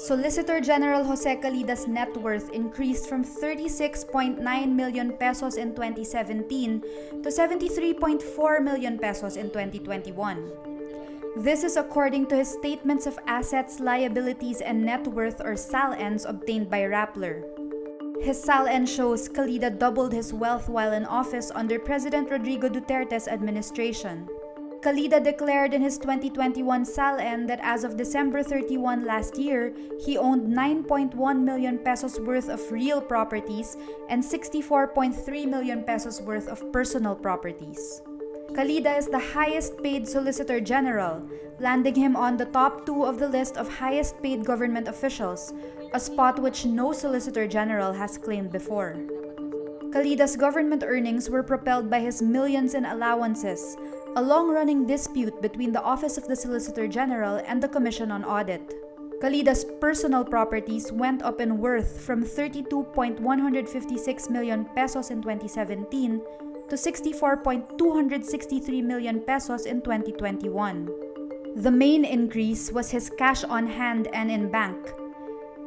Solicitor General Jose Calida's net worth increased from 36.9 million pesos in 2017 to 73.4 million pesos in 2021. This is according to his statements of assets, liabilities, and net worth or SALNs obtained by Rappler. His SALN shows Calida doubled his wealth while in office under President Rodrigo Duterte's administration. Calida declared in his 2021 SALN that as of December 31 last year, he owned 9.1 million pesos worth of real properties and 64.3 million pesos worth of personal properties. Calida is the highest paid Solicitor General, landing him on the top 2 of the list of highest paid government officials, a spot which no Solicitor General has claimed before. Calida's government earnings were propelled by his millions in allowances, a long-running dispute between the Office of the Solicitor General and the Commission on Audit. Calida's personal properties went up in worth from 32.156 million pesos in 2017 to 64.263 million pesos in 2021. The main increase was his cash on hand and in bank.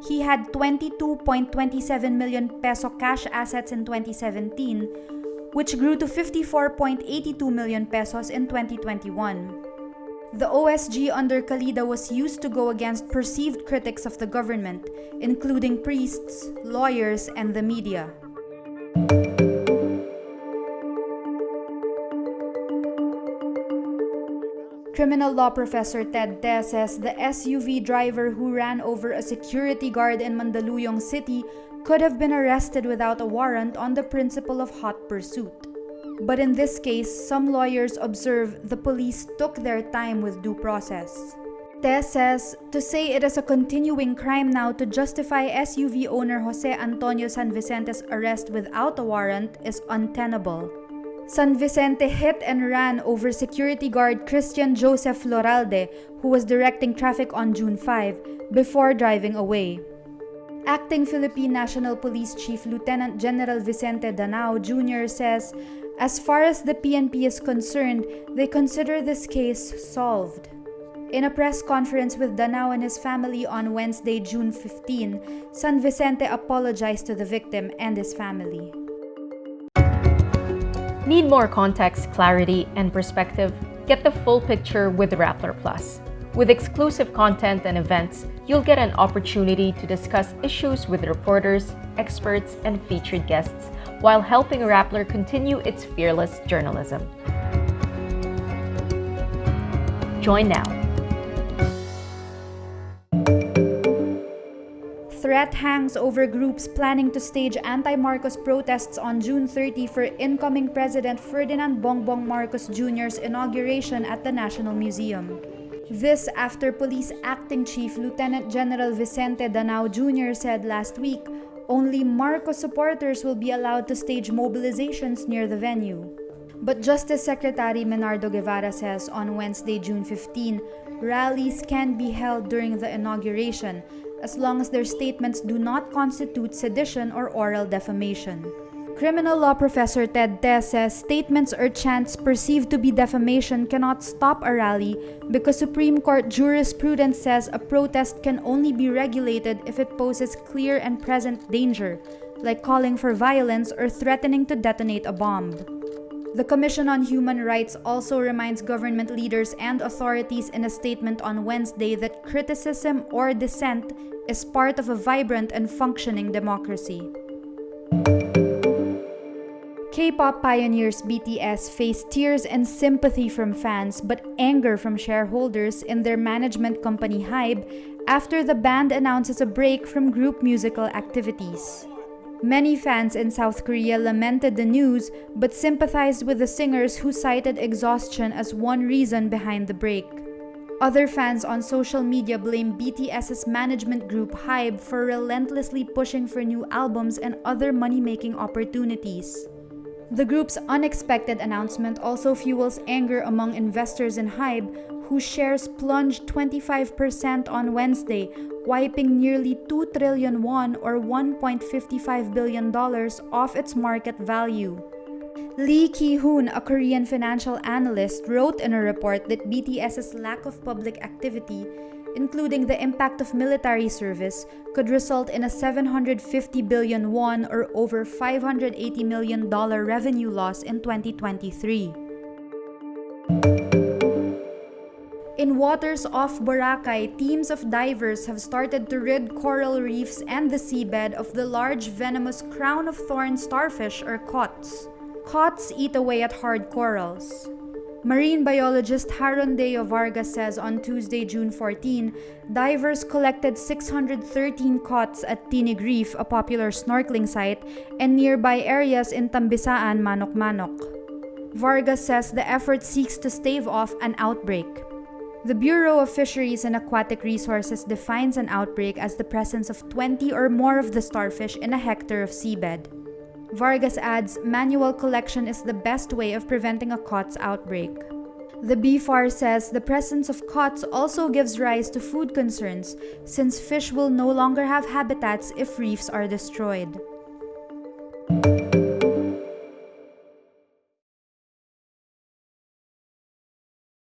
He had 22.27 million peso cash assets in 2017, which grew to 54.82 million pesos in 2021. The OSG under Calida was used to go against perceived critics of the government, including priests, lawyers, and the media. Criminal law professor Ted Te says the SUV driver who ran over a security guard in Mandaluyong City could have been arrested without a warrant on the principle of hot pursuit. But in this case, some lawyers observe the police took their time with due process. Te says, to say it is a continuing crime now to justify SUV owner Jose Antonio San Vicente's arrest without a warrant is untenable. San Vicente hit and ran over security guard Christian Joseph Loralde, who was directing traffic on June 5, before driving away. Acting Philippine National Police Chief Lieutenant General Vicente Danao Jr. says, as far as the PNP is concerned, they consider this case solved. In a press conference with Danao and his family on Wednesday, June 15, San Vicente apologized to the victim and his family. Need more context, clarity, and perspective? Get the full picture with Rappler Plus. With exclusive content and events, you'll get an opportunity to discuss issues with reporters, experts, and featured guests while helping Rappler continue its fearless journalism. Join now. Threat hangs over groups planning to stage anti-Marcos protests on June 30 for incoming President Ferdinand Bongbong Marcos Jr.'s inauguration at the National Museum. This after Police Acting Chief Lieutenant General Vicente Danao Jr. said last week only Marcos supporters will be allowed to stage mobilizations near the venue. But Justice Secretary Menardo Guevara says on Wednesday, June 15, rallies can be held during the inauguration as long as their statements do not constitute sedition or oral defamation. Criminal law professor Ted Te says statements or chants perceived to be defamation cannot stop a rally because Supreme Court jurisprudence says a protest can only be regulated if it poses clear and present danger, like calling for violence or threatening to detonate a bomb. The Commission on Human Rights also reminds government leaders and authorities in a statement on Wednesday that criticism or dissent is part of a vibrant and functioning democracy. K-pop pioneers BTS face tears and sympathy from fans but anger from shareholders in their management company HYBE after the band announces a break from group musical activities. Many fans in South Korea lamented the news but sympathized with the singers who cited exhaustion as one reason behind the break. Other fans on social media blame BTS's management group HYBE for relentlessly pushing for new albums and other money-making opportunities. The group's unexpected announcement also fuels anger among investors in HYBE, whose shares plunged 25% on Wednesday, wiping nearly 2 trillion won or $1.55 billion off its market value. Lee Ki-hoon, a Korean financial analyst, wrote in a report that BTS's lack of public activity including the impact of military service, could result in a 750 billion won or over $580 million revenue loss in 2023. In waters off Boracay, teams of divers have started to rid coral reefs and the seabed of the large venomous crown-of-thorns starfish or COTS. COTS eat away at hard corals. Marine biologist Harondeo Vargas says on Tuesday, June 14, divers collected 613 COTS at Tinig Reef, a popular snorkeling site, and nearby areas in Tambisaan, Manok-Manok. Vargas says the effort seeks to stave off an outbreak. The Bureau of Fisheries and Aquatic Resources defines an outbreak as the presence of 20 or more of the starfish in a hectare of seabed. Vargas adds, manual collection is the best way of preventing a COTS outbreak. The BFAR says the presence of COTS also gives rise to food concerns since fish will no longer have habitats if reefs are destroyed.